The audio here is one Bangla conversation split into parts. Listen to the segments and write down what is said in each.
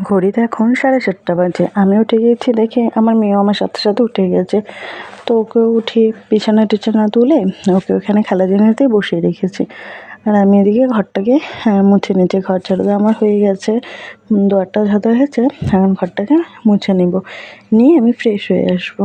ঘড়িতে এখন 4:30 বাজে। আমি উঠে গিয়েছি দেখে আমার মেয়েও আমার সাথে সাথে উঠে গেছে। তো ওকেও উঠিয়ে বিছানা টিছানা তুলে ওকে ওখানে খেলার জিনিসতেই বসিয়ে রেখেছি। আর আমি এদিকে ঘরটাকে মুছে নিচ্ছি। ঘর ঝাড়ু আমার হয়ে গেছে, দুয়ারটা ঝাড়া হয়েছে। এখন ঘরটাকে মুছে নেব, নিয়ে আমি ফ্রেশ হয়ে আসবো।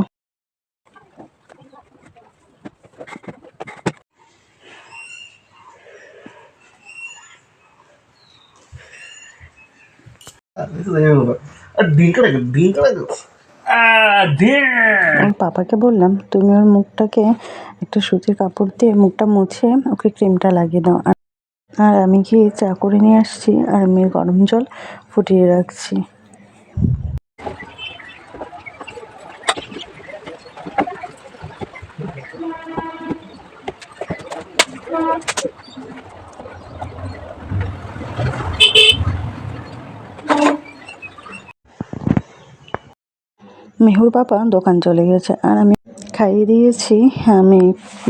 পাপাকে বললাম, তুমি ওর মুখটাকে একটা সুতির কাপড় দিয়ে মুখটা মুছে ওকে ক্রিমটা লাগিয়ে দাও। আর আমি গিয়ে চা করে নিয়ে আসছি আর মেয়ের গরম জল ফুটিয়ে রাখছি। মেহুর বাবা দোকান চলে গেছে আর আমি খাইয়ে দিয়েছি।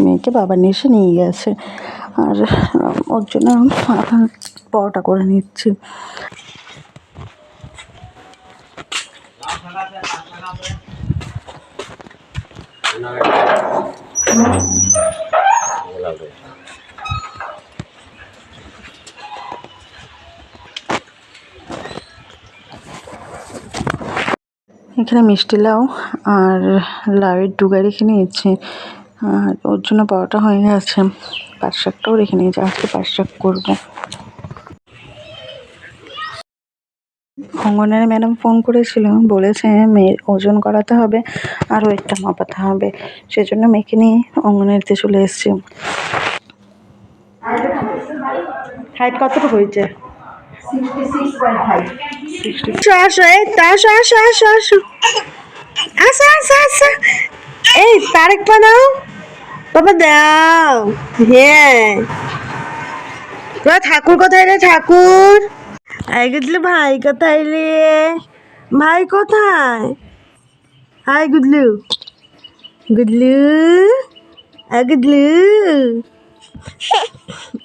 মেয়েকে বাবা নিয়ে এসে নিয়ে গেছে আর ওর জন্য এখন পরোটা করে নিচ্ছি। এখানে মিষ্টি লাউ আর লাউয়ের ডুগা রেখে নিয়েছি আর ওর জন্য পরোটা হয়ে গেছে। পাট শাকটাও রেখে নিয়েছি, আজকে পাট শাক করবো। অঙ্গনের ম্যাডাম ফোন করেছিল, বলেছে মেয়ের ওজন করাতে হবে আর ওয়েটটা মাপাতে হবে, সেজন্য মেয়েকে নিয়ে অঙ্গনেরতে চলে এসেছি। হাইট কতটুকু হয়েছে? 66.5। এই তারেক পা দাও, বাবা দাও। হ্যাঁ, ঠাকুর কোথায় রে? ঠাকুর আই গুদলু ভাই কোথায় রে? ভাই কোথায়? হাই গুদলু, গুদলু গুদলু,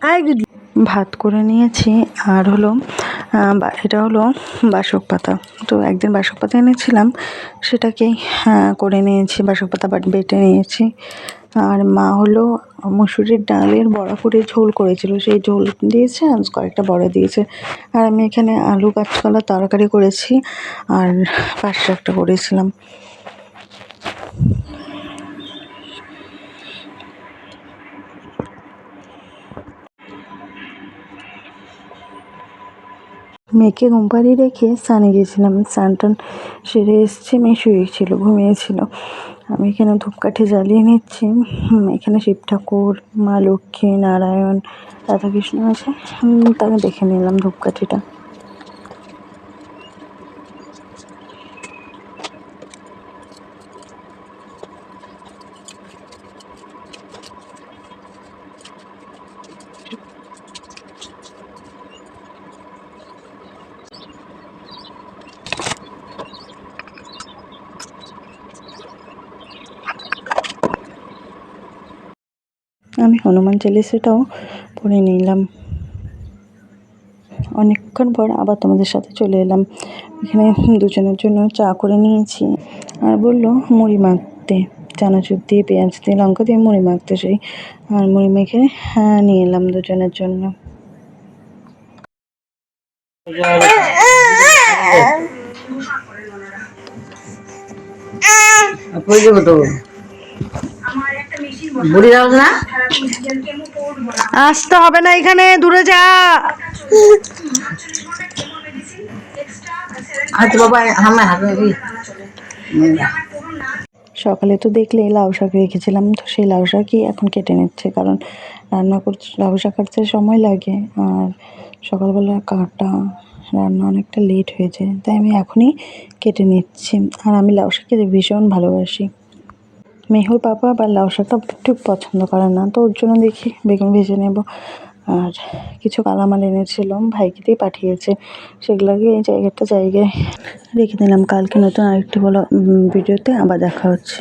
আই গুদলু। ভাত করে নিয়েছি আর হলো এটা হলো বাসক পাতা। তো একদিন বাসক পাতা এনেছিলাম, সেটাকেই করে নিয়েছি, বাসক পাতা বেটে নিয়েছি। আর মা হলো মুসুরির ডালের বড়া করে ঝোল করেছিল, সেই ঝোল দিয়েছে আর কয়েকটা বড়া দিয়েছে। আর আমি এখানে আলু কাঁচকলা তরকারি করেছি আর পাট শাকটা করেছিলাম। মেয়েকে ঘুম পাড়িয়ে রেখে স্নানে গিয়েছিলাম। স্নান টান সেরে এসেছি, মেয়ে শুয়েছিল, ঘুমিয়েছিল। আমি এখানে ধূপকাঠি জ্বালিয়ে নিচ্ছি। এখানে শিব ঠাকুর, মা লক্ষ্মী, নারায়ণ, রাধাকৃষ্ণ আছে, তাকে দেখে নিলাম ধূপকাঠিটা। আমি হনুমান চালিসাটাও পড়ে নিলাম। অনেকক্ষণ পর আবার তোমাদের সাথে চলে এলাম। এখানে দুজনের জন্য চা করে নিয়েছি আর বললো মুড়ি মাখতে, চানাচুর দিয়ে পেঁয়াজ দিয়ে লঙ্কা দিয়ে মুড়ি মাখতে, সেই আর মুড়ি মেখে নিয়ে এলাম দুজনের জন্য। আসতে হবে না, এখানে দূরে যা। সকালে তো দেখলে লাউ শাক রেখেছিলাম, তো সেই লাউ শাকই এখন কেটে নিচ্ছে, কারণ রান্না করতে লাউ শাক কাটতে সময় লাগে আর সকালবেলা কাটা রান্না অনেকটা লেট হয়ে যায়, তাই আমি এখনই কেটে নিচ্ছি। আর আমি লাউ শাক খেতে ভীষণ ভালোবাসি। মেহুর পাপা আবার লাউ শাকটা ঠিক পছন্দ করে না, তো ওর জন্য দেখি বেগুন ভেজে নেব। আর কিছু কালামাল এনেছিলাম, ভাইকে দিয়ে পাঠিয়েছে, সেগুলোকে এই জায়গায় রেখে দিলাম। কালকে নতুন আরেকটি ভিডিওতে আবার দেখা হচ্ছে।